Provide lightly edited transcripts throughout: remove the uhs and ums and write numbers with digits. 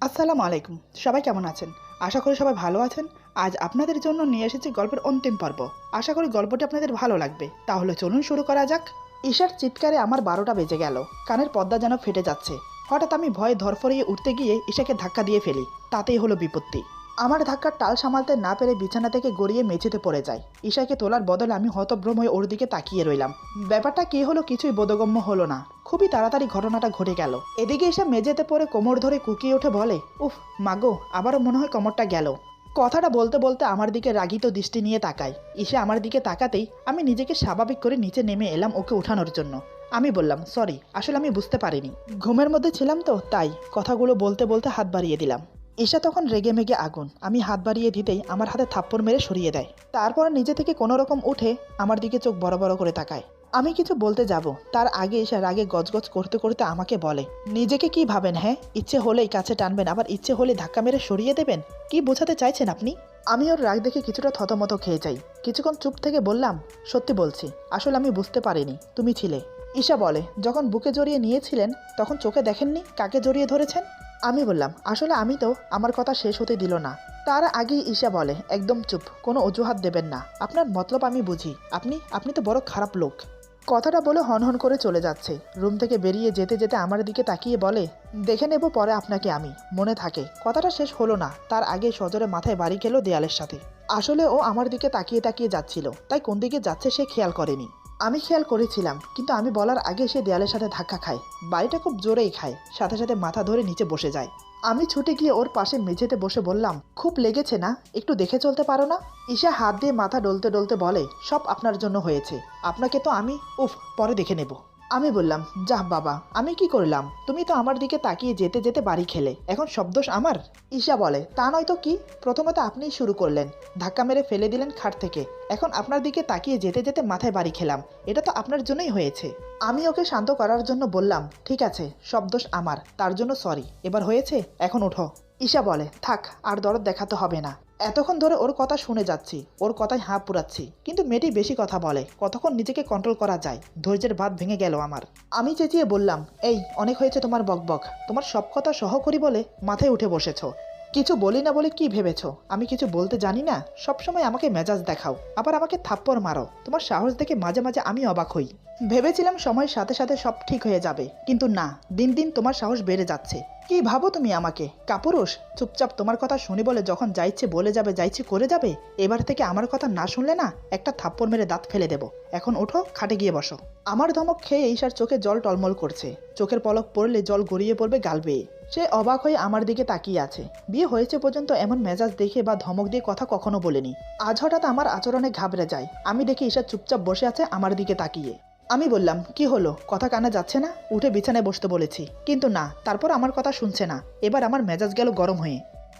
আসসালামু আলাইকুম। সবাই কেমন আছেন? আশা করি সবাই ভালো আছেন। আজ আপনাদের জন্য নিয়ে এসেছি গল্পের অন্তিম পর্ব। আশা করি গল্পটি আপনাদের ভালো লাগবে। তাহলে চলুন শুরু করা যাক। ঈশার চিৎকারে আমার ১২টা বেজে গেল। কানের পর্দা যেন ফেটে যাচ্ছে। হঠাৎ আমি ভয়ে ধরফরিয়ে উঠতে গিয়ে ঈশাকে ধাক্কা দিয়ে ফেলি। তাতেই হলো বিপত্তি। আমার ধাক্কার টাল সামালতে না পেরে বিছানা থেকে গড়িয়ে মেঝেতে পড়ে যায়। ঈশাকে তোলার বদলে আমি হতভ্রম হয়ে ওর দিকে তাকিয়ে রইলাম। ব্যাপারটা কী হলো কিছুই বোধগম্য হলো না। খুবই তাড়াতাড়ি ঘটনাটা ঘটে গেল। এদিকে এসে মেঝেতে পড়ে কোমর ধরে কুকিয়ে উঠে বলে, উফ মাগো, আবারও মনে হয় কোমরটা গেল। কথাটা বলতে বলতে আমার দিকে রাগিত দৃষ্টি নিয়ে তাকায়। ঈশা আমার দিকে তাকাতেই আমি নিজেকে স্বাভাবিক করে নিচে নেমে এলাম ওকে উঠানোর জন্য। আমি বললাম, সরি, আসলে আমি বুঝতে পারিনি, ঘুমের মধ্যে ছিলাম তো তাই। কথাগুলো বলতে বলতে হাত বাড়িয়ে দিলাম। ঈশা তখন রেগে মেগে আগুন। আমি হাত বাড়িয়ে দিতেই আমার হাতে থাপ্পড় মেরে সরিয়ে দেয়। তারপর নিজে থেকে কোনো রকম উঠে আমার দিকে চোখ বড় বড় করে তাকায়। আমি কিছু বলতে যাব তার আগে এসে রাগে গজগজ করতে করতে আমাকে বলে, নিজেকে কি ভাবেন? হ্যাঁ, ইচ্ছে হলেই কাছে টানবেন, আবার ইচ্ছে হলে ধাক্কা মেরে সরিয়ে দেবেন। কি বোঝাতে চাইছেন আপনি? আমি ওর রাগ দেখে কিছুটা থতমত খেয়ে যাই। কিছুক্ষণ চুপ থেকে বললাম, সত্যি বলছি, আসলে আমি বুঝতে পারিনি তুমি ছিলে। ঈশা বলে, যখন বুকে জড়িয়ে নিয়েছিলেন তখন চোখে দেখেননি কাকে জড়িয়ে ধরেছেন? আমি বললাম, আসলে আমি তো। আমার কথা শেষ হতে দিল না। তার আগেই ঈশা বলে, একদম চুপ, কোনো অজুহাত দেবেন না। আপনার মতলব আমি বুঝি। আপনি আপনি তো বড় খারাপ লোক। কথাটা বলে হনহন করে চলে যাচ্ছে। রুম থেকে বেরিয়ে যেতে যেতে আমার দিকে তাকিয়ে বলে, দেখে নেব পরে আপনাকে আমি, মনে থাকে। কথাটা শেষ হলো না, তার আগে সজোরে মাথায় বাড়ি খেলো দেয়ালের সাথে। আসলে ও আমার দিকে তাকিয়ে তাকিয়ে যাচ্ছিল, তাই কোন দিকে যাচ্ছে সে খেয়াল করেনি। আমি খেয়াল করেছিলাম, কিন্তু আমি বলার আগে সে দেয়ালের সাথে ধাক্কা খায়। বাড়িটা খুব জোরেই খায়, সাথে সাথে মাথা ধরে নিচে বসে যায়। আমি ছুটে গিয়ে ওর পাশে মেঝেতে বসে বললাম, খুব লেগেছে না? একটু দেখে চলতে পারো না? ঈশা হাত দিয়ে মাথা ডলতে ডলতে বলে, সব আপনার জন্য হয়েছে। আপনাকে তো আমি পরে দেখে নেব। আমি বললাম, যাহ বাবা, আমি কি করলাম? তুমি তো আমার দিকে তাকিয়ে যেতে যেতে বাড়ি খেলে, এখন সব দোষ আমার? ঈশা বলে, তা নয় তো কি। প্রথমে তো আপনিই শুরু করলেন, ধাক্কা মেরে ফেলে দিলেন খাট থেকে। এখন আপনার দিকে তাকিয়ে যেতে যেতে মাথায় বাড়ি খেলাম। এটা তো আপনার জন্যই হয়েছে। আমি ওকে শান্ত করার জন্য বললাম, ঠিক আছে, সব দোষ আমার, তার জন্য সরি। এবার হয়েছে, এখন ওঠো। ঈশা বলে, থাক, আর দরদ দেখাতে হবে না। এতক্ষণ ধরে ওর কথা শুনে যাচ্ছি, ওর কথায় হাঁ পুরাচ্ছি, কিন্তু মেয়েটি বেশি কথা বলে। কতক্ষণ নিজেকে কন্ট্রোল করা যায়? ধৈর্যের বাঁধ ভেঙে গেল আমার। আমি চেঁচিয়ে বললাম, এই অনেক হয়েছে তোমার বকবক। তোমার সব কথা সহ করি বলে মাথায় উঠে বসেছ। কিছু বলি না বলে কি ভেবেছ আমি কিছু বলতে জানি না? সবসময় আমাকে মেজাজ দেখাও, আবার আমাকে থাপ্পড় মারো। তোমার সাহস দেখে মাঝে মাঝে আমি অবাক হই। ভেবেছিলাম সময়ের সাথে সাথে সব ঠিক হয়ে যাবে, কিন্তু না, দিন দিন তোমার সাহস বেড়ে যাচ্ছে। কি ভাবো তুমি আমাকে, কাপুরুষ? চুপচাপ তোমার কথা শুনি বলে যখন যাইছে বলে যাবে, যাইছে করে যাবে। এবার থেকে আমার কথা না শুনলে না, একটা থাপ্পড় মেরে দাঁত ফেলে দেব। এখন ওঠো, খাটে গিয়ে বসো। আমার ধমক খেয়ে ঈশার চোখে জল টলমল করছে। চোখের পলক পড়লে জল গড়িয়ে পড়বে গাল বেয়ে। সে অবাক হয়ে আমার দিকে তাকিয়ে আছে। বিয়ে হয়েছে পর্যন্ত এমন মেজাজ দেখে বা ধমক দিয়ে কথা কখনো বলেনি। আজ হঠাৎ আমার আচরণে ঘাবড়ে যায়। আমি দেখি ঈশা চুপচাপ বসে আছে আমার দিকে তাকিয়ে। আমি বললাম, কি হলো, কথা কানে যাচ্ছে না? উঠে বিছানায় বসতে বলেছি, কিন্তু না, তারপর আমার কথা শুনছে না। এবার আমার মেজাজ গেল গরম হয়ে।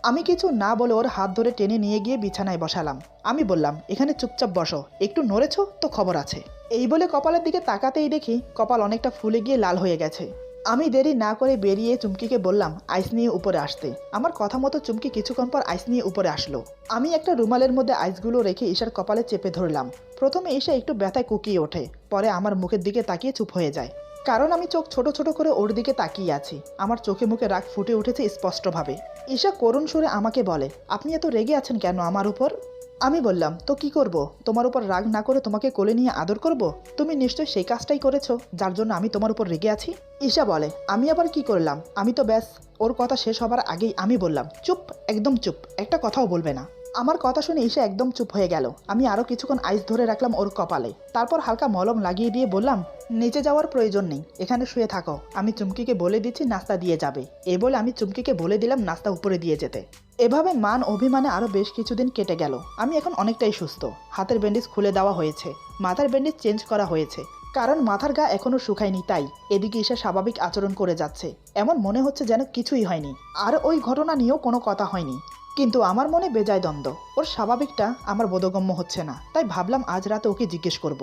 আমি কিছু না বলে ওর হাত ধরে টেনে নিয়ে গিয়ে বিছানায় বসালাম। আমি বললাম, এখানে চুপচাপ বসো, একটু নড়েছো তো খবর আছে। এই বলে কপালের দিকে তাকাতেই দেখি কপাল অনেকটা ফুলে গিয়ে লাল হয়ে গেছে। আমি দেরি না করে বেরিয়ে চুমকিকে বললাম আইস নিয়ে উপরে আসতে। আমার কথা মতো চুমকি কিছুক্ষণ পর আইস নিয়ে উপরে আসলো। আমি একটা রুমালের মধ্যে আইসগুলো রেখে ঈশার কপালে চেপে ধরলাম। প্রথমে ঈশা একটু ব্যথায় কুকিয়ে ওঠে, পরে আমার মুখের দিকে তাকিয়ে চুপ হয়ে যায়। কারণ আমি চোখ ছোট ছোট করে ওর দিকে তাকিয়ে আছি। আমার চোখে মুখে রাগ ফুটে উঠেছে স্পষ্টভাবে। ঈশা করুণ সুরে আমাকে বলে, আপনি এত রেগে আছেন কেন আমার উপর? আমি বললাম, তো কি করব? তোমার উপর রাগ না করে তোমাকে কোলে নিয়ে আদর করব? তুমি নিশ্চয় সেই কাজটাই করেছো যার জন্য আমি তোমার উপর রেগে আছি। ঈশা বলে, আমি আবার কি করলাম? আমি তো ব্যাস। ওর কথা শেষ হবার আগেই আমি বললাম, চুপ, একদম চুপ, একটা কথাও বলবে না। আমার কথা শুনে ঈশা একদম চুপ হয়ে গেল। আমি আরও কিছুক্ষণ আইস ধরে রাখলাম ওর কপালে, তারপর হালকা মলম লাগিয়ে দিয়ে বললাম, নিচে যাওয়ার প্রয়োজন নেই, এখানে শুয়ে থাকো। আমি চুমকিকে বলে দিচ্ছি নাস্তা দিয়ে যাবে। এ বলে আমি চুমকিকে বলে দিলাম নাস্তা উপরে দিয়ে যেতে। এভাবে মান অভিমানে আরও বেশ কিছুদিন কেটে গেল। আমি এখন অনেকটাই সুস্থ। হাতের ব্যান্ডেজ খুলে দেওয়া হয়েছে, মাথার ব্যান্ডেজ চেঞ্জ করা হয়েছে, কারণ মাথার গা এখনও শুকায়নি। তাই এদিকে ঈশা স্বাভাবিক আচরণ করে যাচ্ছে। এমন মনে হচ্ছে যেন কিছুই হয়নি, আর ওই ঘটনা নিয়েও কোনো কথা হয়নি। কিন্তু আমার মনে বেজায় দ্বন্দ্ব। ওর স্বাভাবিকটা আমার বোধগম্য হচ্ছে না, তাই ভাবলাম আজ রাতে ওকে জিজ্ঞেস করব।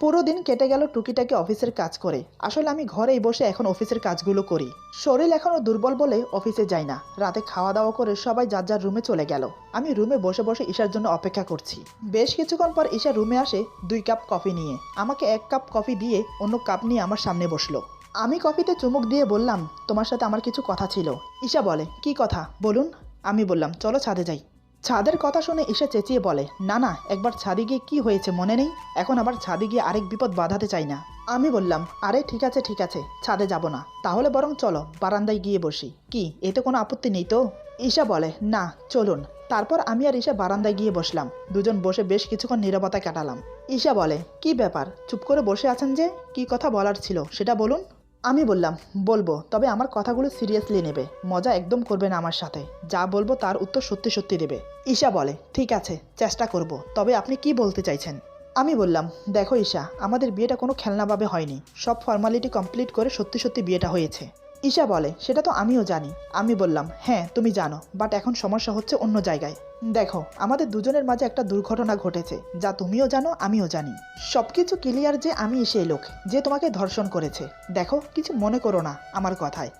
পুরো দিন কেটে গেল টুকিটাকি অফিসের কাজ করে। আসলে আমি ঘরেই বসে এখন অফিসের কাজগুলো করি। শরীর এখনও দুর্বল বলে অফিসে যাই না। রাতে খাওয়া দাওয়া করে সবাই যার যার রুমে চলে গেল। আমি রুমে বসে বসে ঈশার জন্য অপেক্ষা করছি। বেশ কিছুক্ষণ পর ঈশা রুমে আসে 2 কাপ কফি নিয়ে। আমাকে 1 কাপ কফি দিয়ে অন্য কাপ নিয়ে আমার সামনে বসলো। আমি কফিতে চুমুক দিয়ে বললাম, তোমার সাথে আমার কিছু কথা ছিল। ঈশা বলে, কি কথা বলুন। আমি বললাম, চলো ছাদে যাই। ছাদের কথা শুনে ঈশা চেঁচিয়ে বলে, না না, একবার ছাদে গিয়ে কি হয়েছে মনে নেই? এখন আবার ছাদে গিয়ে আরেক বিপদ বাঁধাতে চাই না। আমি বললাম, আরে ঠিক আছে, ছাদে যাব না, তাহলে বরং চলো বারান্দায় গিয়ে বসি, কি এতে কোনো আপত্তি নেই তো? ঈশা বলে, না চলুন। তারপর আমি আর ঈশা বারান্দায় গিয়ে বসলাম। দুজন বসে বেশ কিছুক্ষণ নীরবতা কাটালাম। ঈশা বলে, কি ব্যাপার চুপ করে বসে আছেন যে? কি কথা বলার ছিল সেটা বলুন। আমি বললাম, বলবো, তবে আমার কথাগুলো সিরিয়াসলি নেবে, মজা একদম করবে না আমার সাথে। যা বলবো তার উত্তর সত্যি সত্যি দেবে। ঈশা বলে, ঠিক আছে, চেষ্টা করব, তবে আপনি কি বলতে চাইছেন? আমি বললাম, দেখো ঈশা, আমাদের বিয়েটা কোনো খেলনাভাবে হয়নি, সব ফর্মালিটি কমপ্লিট করে সত্যি সত্যি বিয়েটা হয়েছে। ঈশা বলে, সেটা তো আমিও জানি। আমি বললাম, হ্যাঁ তুমি জানো, বাট এখন সমস্যা হচ্ছে অন্য জায়গায়। দেখো, আমাদের দুজনের মাঝে একটা দুর্ঘটনা ঘটেছে, যা তুমিও জানো আমিও জানি। সবকিছু ক্লিয়ার যে আমি সেই লোক যে তোমাকে ধর্ষণ করেছে। দেখো, কিছু মনে করো না আমার কথায়,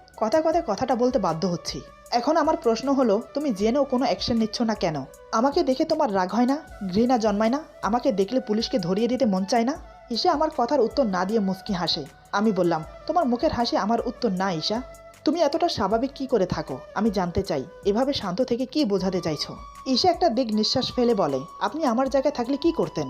কথাটা বলতে বাধ্য হচ্ছি। এখন আমার প্রশ্ন হলো, তুমি জেনেও কোনো অ্যাকশন নিচ্ছ না কেন? আমাকে দেখে তোমার রাগ হয় না, ঘৃণা জন্মায় না? আমাকে দেখলে পুলিশকে ধরিয়ে দিতে মন চায় না? ঈশা আমার কথার উত্তর না দিয়ে মুচকি হাসে। আমি বললাম, তোমার মুখের হাসি আমার উত্তর না ঈশা। তুমি এতটা স্বাভাবিক কি করে থাকো আমি জানতে চাই। এভাবে শান্ত থেকে কি বোঝাতে চাইছো? ঈশা একটা দিক নিঃশ্বাস ফেলে বলে, আপনি আমার জায়গায় থাকলে কি করতেন?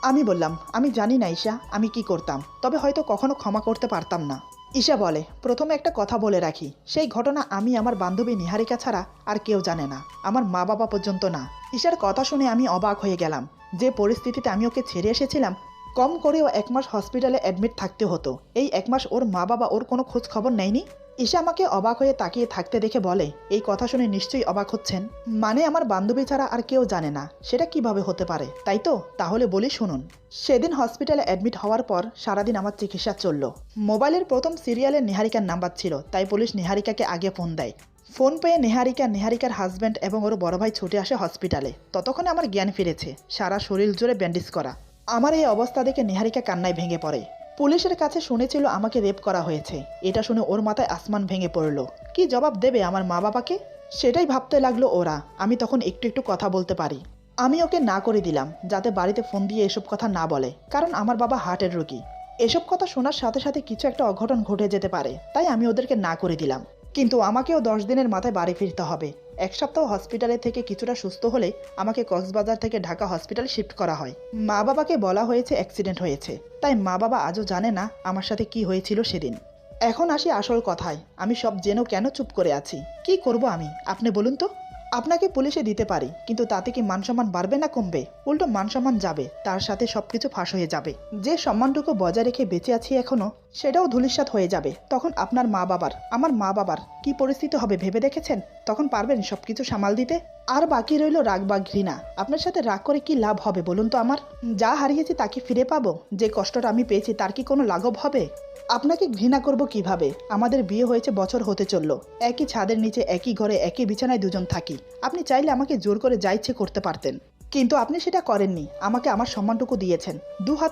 আমি বললাম, আমি জানি না ঈশা আমি কি করতাম, তবে হয়তো কখনো ক্ষমা করতে পারতাম না। ঈশা বলে, প্রথমে একটা কথা বলে রাখি, সেই ঘটনা আমি আমার বান্ধবী নিহারিকা ছাড়া আর কেউ জানে না, আমার মা বাবা পর্যন্ত না। ঈশার কথা শুনে আমি অবাক হয়ে গেলাম। যে পরিস্থিতিতে আমি ওকে ছেড়ে এসেছিলাম, কম করেও 1 মাস হসপিটালে অ্যাডমিট থাকতে হতো, এই 1 মাস ওর মা বাবা ওর কোনো খোঁজ খবর নেয়নি। ঈশা আমাকে অবাক হয়ে তাকিয়ে থাকতে দেখে বলে, এই কথা শুনে নিশ্চয়ই অবাক হচ্ছেন। মানে আমার বান্ধবী ছাড়া আর কেউ জানে না, সেটা কিভাবে হতে পারে, তাই তো? তাহলে বলি শুনুন। সেদিন হসপিটালে অ্যাডমিট হওয়ার পর সারাদিন আমার চিকিৎসা চলল। মোবাইলের প্রথম সিরিয়ালে নিহারিকার নাম্বার ছিল, তাই পুলিশ নিহারিকাকে আগে ফোন দেয়। ফোন পেয়ে নিহারিকার হাজব্যান্ড এবং ওর বড় ভাই ছুটে আসে হসপিটালে। ততক্ষণে আমার জ্ঞান ফিরেছে, সারা শরীর জুড়ে ব্যান্ডেজ করা। আমার এই অবস্থা দেখে নিহারিকা কান্নায় ভেঙে পড়ে। পুলিশের কাছে শুনেছিল আমাকে রেপ করা হয়েছে, এটা শুনে ওর মাথায় আসমান ভেঙে পড়ল। কি জবাব দেবে আমার মা বাবাকে, সেটাই ভাবতে লাগলো ওরা। আমি তখন একটু একটু কথা বলতে পারি। আমি ওকে না করে দিলাম যাতে বাড়িতে ফোন দিয়ে এসব কথা না বলে, কারণ আমার বাবা হার্টের রোগী। এসব কথা শোনার সাথে সাথে কিছু একটা অঘটন ঘটে যেতে পারে, তাই আমি ওদেরকে না করে দিলাম। কিন্তু আমাকেও 10 দিনের মাথায় বাড়ি ফিরতে হবে। 1 সপ্তাহ হসপিটালে থেকে কিছুটা সুস্থ হলে আমাকে কক্সবাজার থেকে ঢাকা হসপিটালে শিফট করা হয়। মা বাবাকে বলা হয়েছে অ্যাক্সিডেন্ট হয়েছে, তাই মা বাবা আজও জানে না আমার সাথে কি হয়েছিল সেদিন। এখন আসি আসল কথায়, আমি সব জেনেও কেন চুপ করে আছি? কি করব আমি, আপনি বলুন তো? আপনাকে পুলিশে দিতে পারি, কিন্তু তাতে কি মানসম্মান বাড়বে না কমবে? উল্টো মানসম্মান যাবে, তার সাথে সবকিছু ফাঁস হয়ে যাবে। যে সম্মানটুকু বজায় রেখে বেঁচে আছি এখনো, সেটাও ধূলিসাৎ হয়ে যাবে। তখন আপনার মা বাবার, আমার মা বাবার কি পরিস্থিতি হবে ভেবে দেখেছেন? তখন পারবেন সবকিছু সামাল দিতে? আর বাকি রইল রাগ বা ঘৃণা। আপনার সাথে রাগ করে কি লাভ হবে বলুন তো? আমার যা হারিয়েছি তা কি ফিরে পাবো? যে কষ্টটা আমি পেয়েছি তার কি কোনো লাঘব হবে? আপনাকে ঘৃণা করব কিভাবে? আমাদের বিয়ে হয়েছে, বছর হতে চললো, একই ছাদের নিচে একই ঘরে একই বিছানায় দুজন থাকি। আপনি চাইলে আমাকে জোর করে যা ইচ্ছে করতে পারতেন, কিন্তু আপনি সেটা করেননি। আমাকে আমার সম্মানটুকু দিয়েছেন, 2 হাত